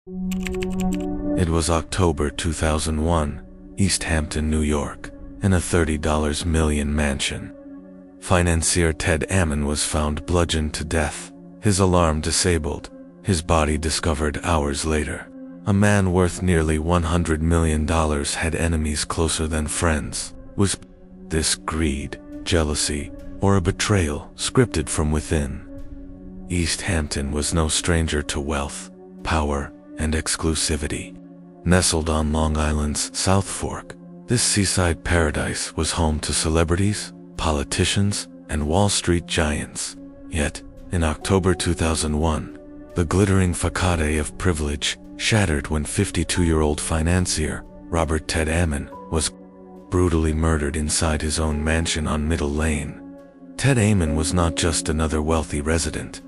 It was October 2001, East Hampton, New York, in a $30 million mansion. Financier Ted Ammon was found bludgeoned to death, his alarm disabled, his body discovered hours later. A man worth nearly $100 million had enemies closer than friends. Was this greed, jealousy, or a betrayal scripted from within? East Hampton was no stranger to wealth, power, and exclusivity. Nestled on Long Island's South Fork, this seaside paradise was home to celebrities, politicians, and Wall Street giants. Yet, in October 2001, the glittering facade of privilege shattered when 52-year-old financier Robert Ted Ammon was brutally murdered inside his own mansion on Middle Lane. Ted Ammon was not just another wealthy resident.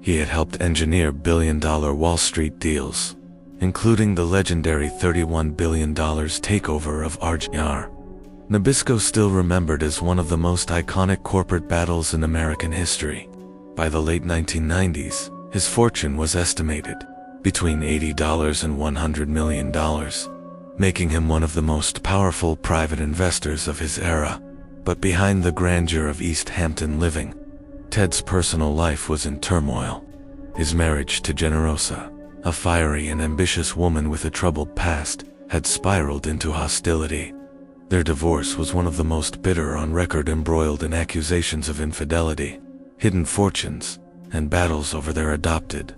He had helped engineer billion-dollar Wall Street deals, including the legendary $31 billion takeover of RJR. Nabisco still remembered as one of the most iconic corporate battles in American history. By the late 1990s, his fortune was estimated between $80 and $100 million, making him one of the most powerful private investors of his era. But behind the grandeur of East Hampton living, Ted's personal life was in turmoil. His marriage to Generosa, a fiery and ambitious woman with a troubled past, had spiraled into hostility. Their divorce was one of the most bitter on record, embroiled in accusations of infidelity, hidden fortunes, and battles over their adopted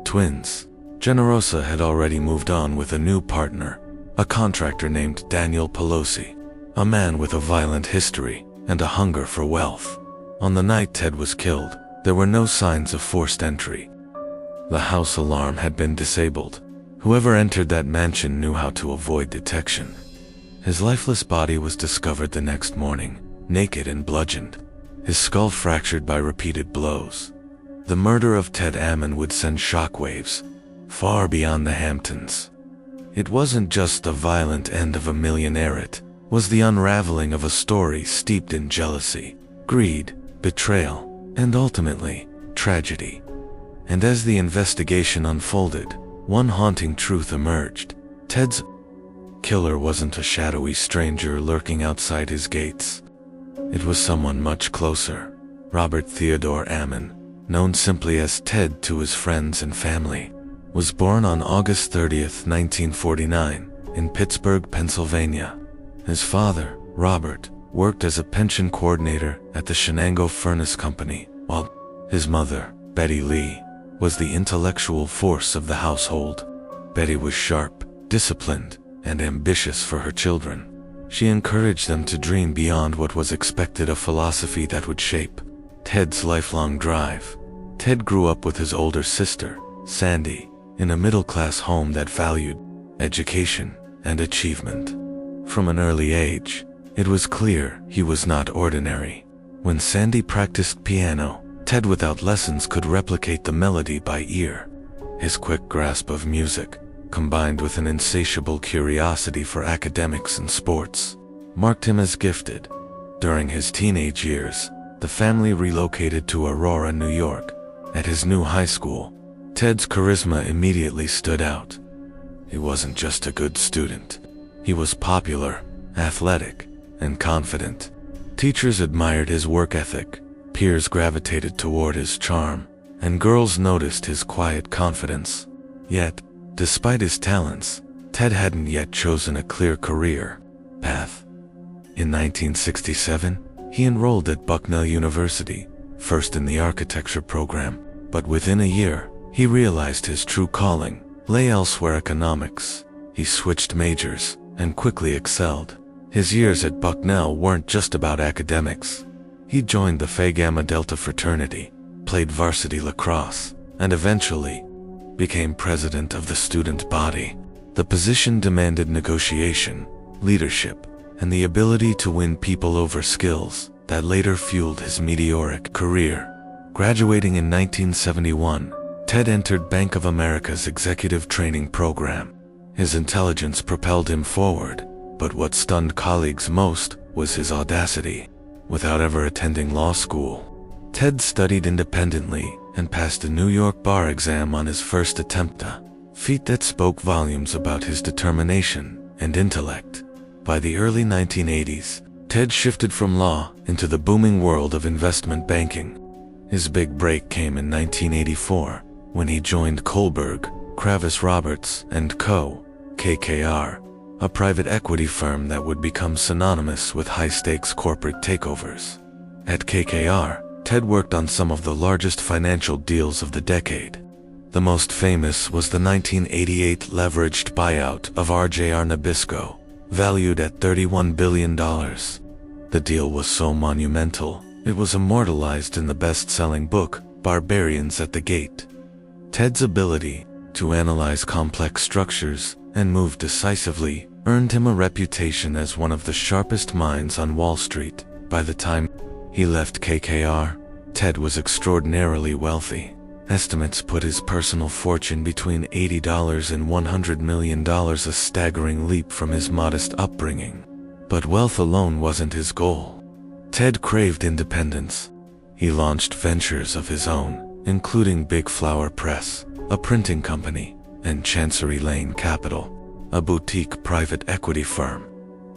twins. Generosa had already moved on with a new partner, a contractor named Daniel Pelosi, a man with a violent history and a hunger for wealth. On the night Ted was killed, there were no signs of forced entry. The house alarm had been disabled. Whoever entered that mansion knew how to avoid detection. His lifeless body was discovered the next morning, naked and bludgeoned, his skull fractured by repeated blows. The murder of Ted Ammon would send shockwaves far beyond the Hamptons. It wasn't just the violent end of a millionaire, it was the unraveling of a story steeped in jealousy, greed, betrayal, and ultimately, tragedy. And as the investigation unfolded, one haunting truth emerged. Ted's killer wasn't a shadowy stranger lurking outside his gates. It was someone much closer. Robert Theodore Ammon, known simply as Ted to his friends and family, was born on August 30th, 1949, in Pittsburgh, Pennsylvania. His father, Robert, worked as a pension coordinator at the Shenango Furnace Company, while his mother, Betty Lee, was the intellectual force of the household. Betty was sharp, disciplined, and ambitious for her children. She encouraged them to dream beyond what was expected, a philosophy that would shape Ted's lifelong drive. Ted grew up with his older sister, Sandy, in a middle-class home that valued education and achievement. From an early age, it was clear he was not ordinary. When Sandy practiced piano, Ted without lessons could replicate the melody by ear. His quick grasp of music, combined with an insatiable curiosity for academics and sports, marked him as gifted. During his teenage years, the family relocated to Aurora, New York. At his new high school, Ted's charisma immediately stood out. He wasn't just a good student. He was popular, athletic, and confident. Teachers admired his work ethic, peers gravitated toward his charm, and girls noticed his quiet confidence. Yet, despite his talents, Ted hadn't yet chosen a clear career path. In 1967, he enrolled at Bucknell University, first in the architecture program, but within a year, he realized his true calling lay elsewhere: economics. He switched majors and quickly excelled. His years at Bucknell weren't just about academics. He joined the Phi Gamma Delta fraternity, played varsity lacrosse, and eventually became president of the student body. The position demanded negotiation, leadership, and the ability to win people over, skills that later fueled his meteoric career. Graduating in 1971, Ted entered Bank of America's executive training program. His intelligence propelled him forward, but what stunned colleagues most was his audacity. Without ever attending law school, Ted studied independently and passed a New York bar exam on his first attempt, a feat that spoke volumes about his determination and intellect. By the early 1980s, Ted shifted from law into the booming world of investment banking. His big break came in 1984 when he joined Kohlberg, Kravis Roberts & Co., KKR, a private equity firm that would become synonymous with high-stakes corporate takeovers. At KKR, Ted worked on some of the largest financial deals of the decade. The most famous was the 1988 leveraged buyout of RJR Nabisco, valued at $31 billion. The deal was so monumental, it was immortalized in the best-selling book, Barbarians at the Gate. Ted's ability to analyze complex structures and move decisively earned him a reputation as one of the sharpest minds on Wall Street. By the time he left KKR, Ted was extraordinarily wealthy. Estimates put his personal fortune between $80 and $100 million, a staggering leap from his modest upbringing. But wealth alone wasn't his goal. Ted craved independence. He launched ventures of his own, including Big Flower Press, a printing company, and Chancery Lane Capital, a boutique private equity firm.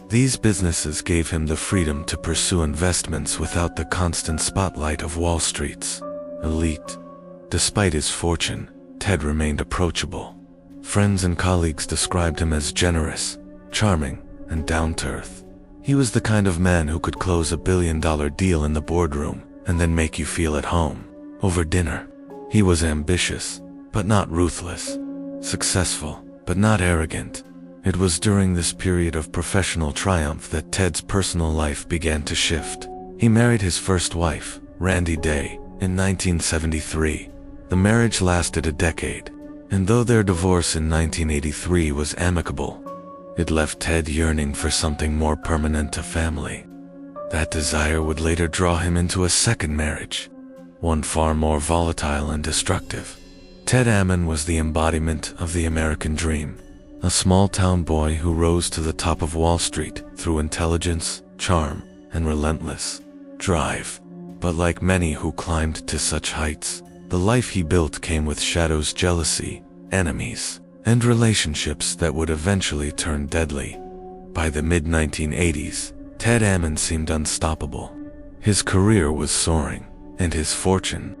These businesses gave him the freedom to pursue investments without the constant spotlight of Wall Street's elite. Despite his fortune, Ted remained approachable. Friends and colleagues described him as generous, charming, and down-to-earth. He was the kind of man who could close a billion-dollar deal in the boardroom and then make you feel at home over dinner. He was ambitious, but not ruthless. Successful, but not arrogant. It was during this period of professional triumph that Ted's personal life began to shift. He married his first wife, Randy Day, in 1973. The marriage lasted a decade, and though their divorce in 1983 was amicable, it left Ted yearning for something more permanent, a family. That desire would later draw him into a second marriage, one far more volatile and destructive. Ted Ammon was the embodiment of the American dream, a small-town boy who rose to the top of Wall Street through intelligence, charm, and relentless drive. But like many who climbed to such heights, the life he built came with shadows, jealousy, enemies, and relationships that would eventually turn deadly. By the mid-1980s, Ted Ammon seemed unstoppable. His career was soaring, and his fortune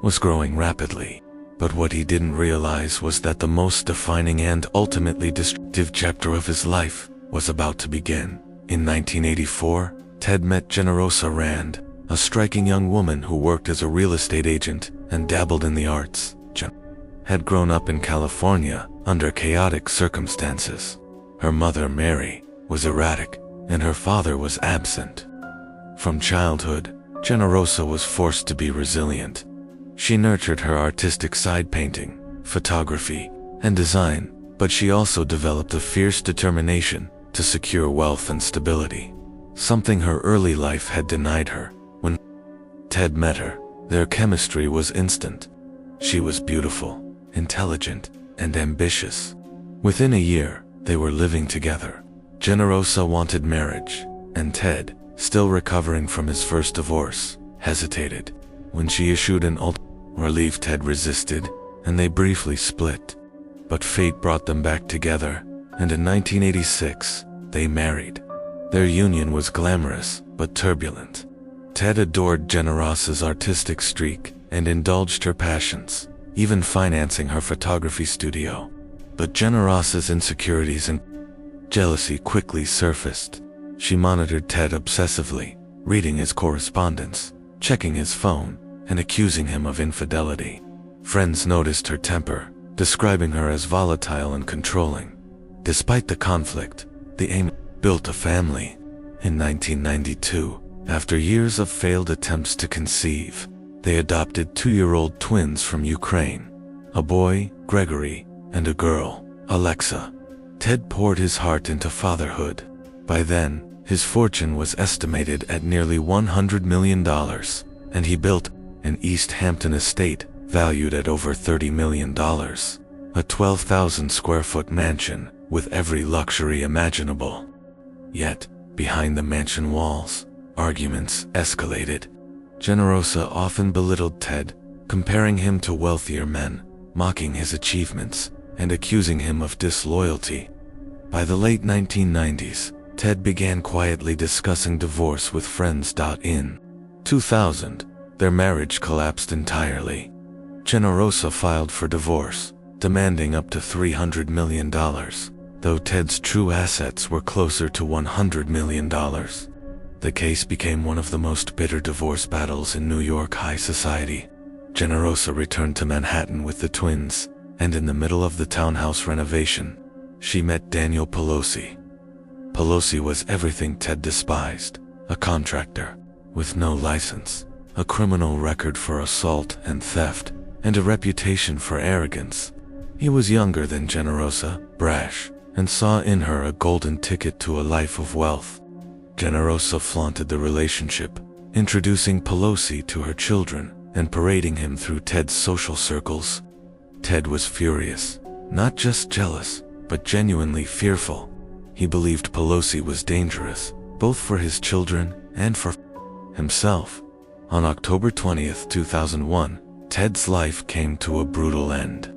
was growing rapidly. But what he didn't realize was that the most defining and ultimately destructive chapter of his life was about to begin. In 1984, Ted met Generosa Rand, a striking young woman who worked as a real estate agent and dabbled in the arts. Jen had grown up in California under chaotic circumstances. Her mother, Mary, was erratic, and her father was absent. From childhood, Generosa was forced to be resilient. She nurtured her artistic side, painting, photography, and design, but she also developed a fierce determination to secure wealth and stability, something her early life had denied her. When Ted met her, their chemistry was instant. She was beautiful, intelligent, and ambitious. Within a year, they were living together. Generosa wanted marriage, and Ted, still recovering from his first divorce, hesitated. When she issued an relief, Ted resisted, and they briefly split. But fate brought them back together, and in 1986, they married. Their union was glamorous, but turbulent. Ted adored Generosa's artistic streak and indulged her passions, even financing her photography studio. But Generosa's insecurities and jealousy quickly surfaced. She monitored Ted obsessively, reading his correspondence, checking his phone, and accusing him of infidelity. Friends noticed her temper, describing her as volatile and controlling. Despite the conflict, the Ammons built a family. In 1992, after years of failed attempts to conceive, they adopted 2-year-old twins from Ukraine, a boy, Gregory, and a girl, Alexa. Ted poured his heart into fatherhood. By then, his fortune was estimated at nearly $100 million, and he built an East Hampton estate valued at over $30 million, a 12,000 square foot mansion with every luxury imaginable. Yet, behind the mansion walls, arguments escalated. Generosa often belittled Ted, comparing him to wealthier men, mocking his achievements, and accusing him of disloyalty. By the late 1990s, Ted began quietly discussing divorce with friends. In 2000, their marriage collapsed entirely. Generosa filed for divorce, demanding up to $300 million, though Ted's true assets were closer to $100 million. The case became one of the most bitter divorce battles in New York high society. Generosa returned to Manhattan with the twins, and in the middle of the townhouse renovation, she met Daniel Pelosi. Pelosi was everything Ted despised: a contractor with no license, a criminal record for assault and theft, and a reputation for arrogance. He was younger than Generosa, brash, and saw in her a golden ticket to a life of wealth. Generosa flaunted the relationship, introducing Pelosi to her children and parading him through Ted's social circles. Ted was furious, not just jealous, but genuinely fearful. He believed Pelosi was dangerous, both for his children and for himself. On October 20th, 2001, Ted's life came to a brutal end.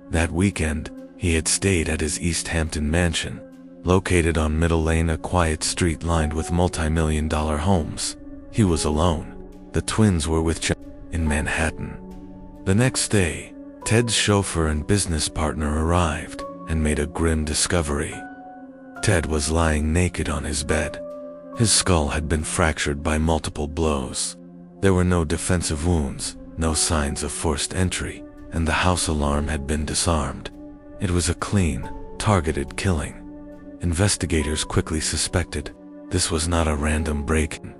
That weekend, he had stayed at his East Hampton mansion, located on Middle Lane, a quiet street lined with multi-million-dollar homes. He was alone. The twins were with in Manhattan. The next day, Ted's chauffeur and business partner arrived and made a grim discovery. Ted was lying naked on his bed. His skull had been fractured by multiple blows. There were no defensive wounds, no signs of forced entry, and the house alarm had been disarmed. It was a clean, targeted killing. Investigators quickly suspected this was not a random break-in.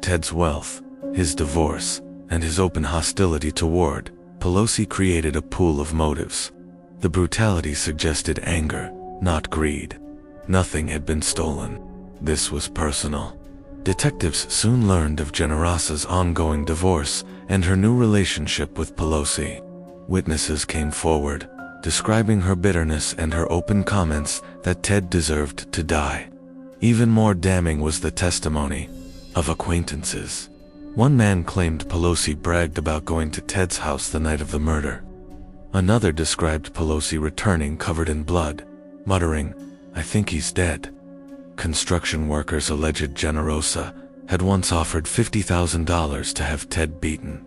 Ted's wealth, his divorce, and his open hostility toward Pelosi created a pool of motives. The brutality suggested anger, not greed. Nothing had been stolen. This was personal. Detectives soon learned of Generosa's ongoing divorce and her new relationship with Pelosi. Witnesses came forward, describing her bitterness and her open comments that Ted deserved to die. Even more damning was the testimony of acquaintances. One man claimed Pelosi bragged about going to Ted's house the night of the murder. Another described Pelosi returning covered in blood, muttering, "I think he's dead." Construction workers alleged Generosa had once offered $50,000 to have Ted beaten.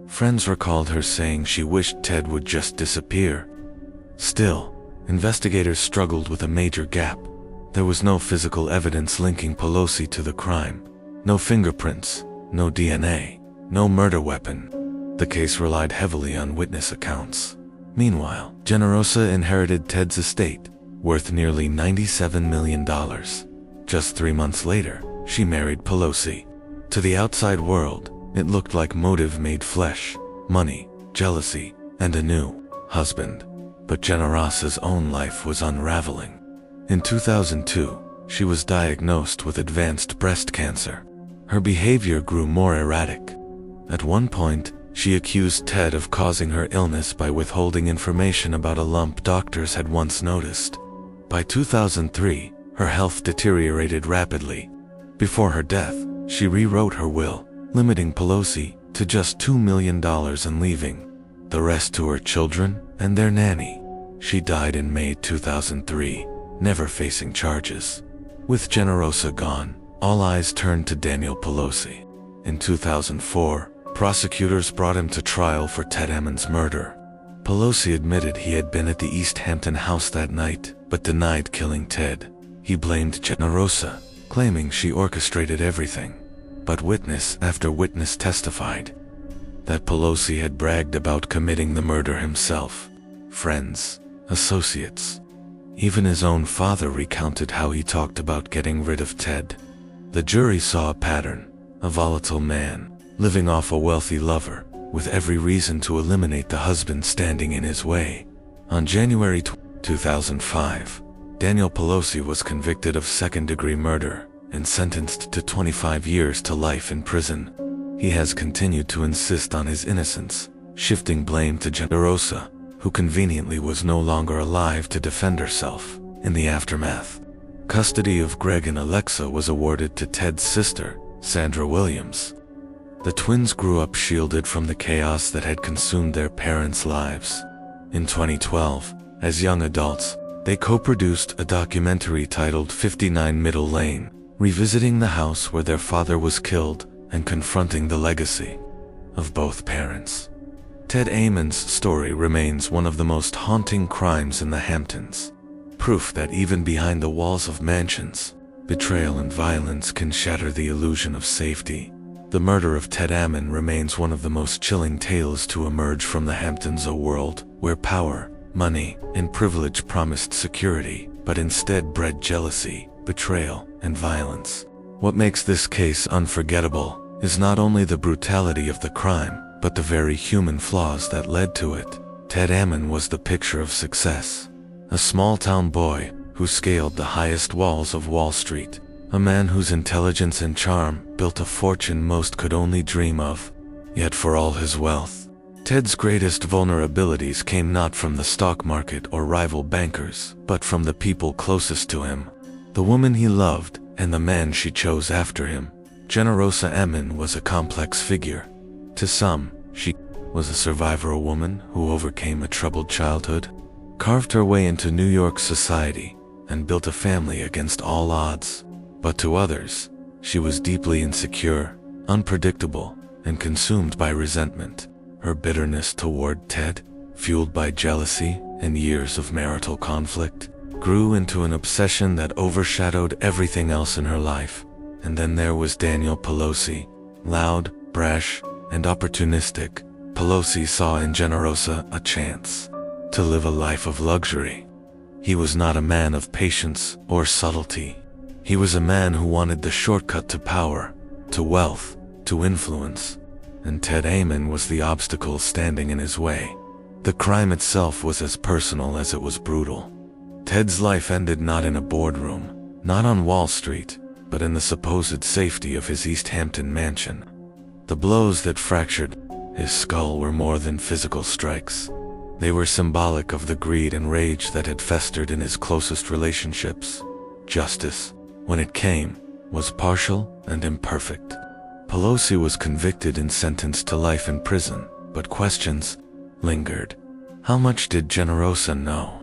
Friends recalled her saying she wished Ted would just disappear. Still, investigators struggled with a major gap. There was no physical evidence linking Pelosi to the crime. No fingerprints, no DNA, no murder weapon. The case relied heavily on witness accounts. Meanwhile, Generosa inherited Ted's estate, worth nearly $97 million. Just 3 months later, she married Pelosi. To the outside world, it looked like motive made flesh, money, jealousy, and a new husband. But Generosa's own life was unraveling. In 2002, she was diagnosed with advanced breast cancer. Her behavior grew more erratic. At one point, she accused Ted of causing her illness by withholding information about a lump doctors had once noticed. By 2003, her health deteriorated rapidly. Before her death, she rewrote her will, limiting Pelosi to just $2 million and leaving the rest to her children and their nanny. She died in May 2003, never facing charges. With Generosa gone, all eyes turned to Daniel Pelosi. In 2004, prosecutors brought him to trial for Ted Ammon's murder. Pelosi admitted he had been at the East Hampton house that night, but denied killing Ted. He blamed Generosa, claiming she orchestrated everything. But witness after witness testified that Pelosi had bragged about committing the murder himself. Friends, associates, even his own father recounted how he talked about getting rid of Ted. The jury saw a pattern: a volatile man, living off a wealthy lover, with every reason to eliminate the husband standing in his way. On January 2005, Daniel Pelosi was convicted of second-degree murder and sentenced to 25 years to life in prison. He has continued to insist on his innocence, shifting blame to Generosa, who conveniently was no longer alive to defend herself. In the aftermath, custody of Greg and Alexa was awarded to Ted's sister, Sandra Williams. The twins grew up shielded from the chaos that had consumed their parents' lives. In 2012, As young adults, they co-produced a documentary titled 59 Middle Lane, revisiting the house where their father was killed and confronting the legacy of both parents. Ted Ammon's story remains one of the most haunting crimes in the Hamptons, proof that even behind the walls of mansions, betrayal and violence can shatter the illusion of safety. The murder of Ted Ammon remains one of the most chilling tales to emerge from the Hamptons, a world where power, money, and privilege promised security, but instead bred jealousy, betrayal, and violence. What makes this case unforgettable is not only the brutality of the crime, but the very human flaws that led to it. Ted Ammon was the picture of success, a small-town boy who scaled the highest walls of Wall Street, a man whose intelligence and charm built a fortune most could only dream of. Yet for all his wealth, Ted's greatest vulnerabilities came not from the stock market or rival bankers, but from the people closest to him, the woman he loved and the man she chose after him. Generosa Ammon was a complex figure. To some, she was a survivor, a woman who overcame a troubled childhood, carved her way into New York society, and built a family against all odds. But to others, she was deeply insecure, unpredictable, and consumed by resentment. Her bitterness toward Ted, fueled by jealousy and years of marital conflict, grew into an obsession that overshadowed everything else in her life. And then there was Daniel Pelosi, loud, brash, and opportunistic. Pelosi saw in Generosa a chance to live a life of luxury. He was not a man of patience or subtlety. He was a man who wanted the shortcut to power, to wealth, to influence. And Ted Ammon was the obstacle standing in his way. The crime itself was as personal as it was brutal. Ted's life ended not in a boardroom, not on Wall Street, but in the supposed safety of his East Hampton mansion. The blows that fractured his skull were more than physical strikes. They were symbolic of the greed and rage that had festered in his closest relationships. Justice, when it came, was partial and imperfect. Pelosi was convicted and sentenced to life in prison, but questions lingered. How much did Generosa know?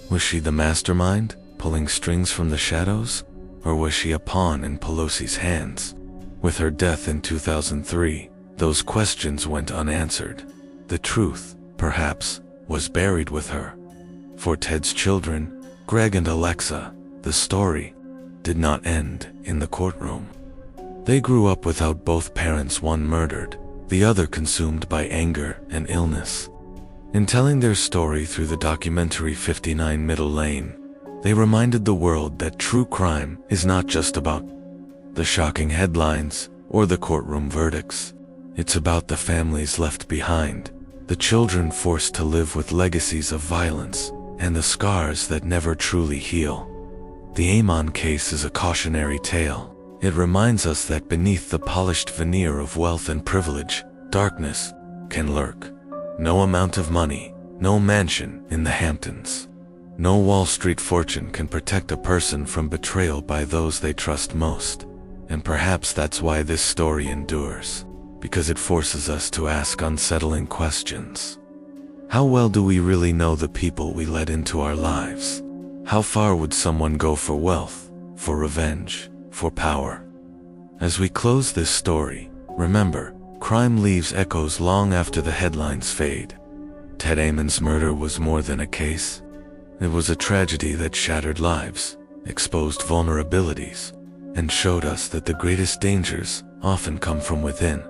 Was she the mastermind, pulling strings from the shadows? Or was she a pawn in Pelosi's hands? With her death in 2003, those questions went unanswered. The truth, perhaps, was buried with her. For Ted's children, Greg and Alexa, the story did not end in the courtroom. They grew up without both parents, one murdered, the other consumed by anger and illness. In telling their story through the documentary 59 Middle Lane, they reminded the world that true crime is not just about the shocking headlines or the courtroom verdicts. It's about the families left behind, the children forced to live with legacies of violence, and the scars that never truly heal. The Ammon case is a cautionary tale. It reminds us that beneath the polished veneer of wealth and privilege, darkness can lurk. No amount of money, no mansion in the Hamptons, no Wall Street fortune can protect a person from betrayal by those they trust most. And perhaps that's why this story endures, because it forces us to ask unsettling questions. How well do we really know the people we let into our lives? How far would someone go for wealth, for revenge, for power? As we close this story, remember, crime leaves echoes long after the headlines fade. Ted Ammon's murder was more than a case. It was a tragedy that shattered lives, exposed vulnerabilities, and showed us that the greatest dangers often come from within.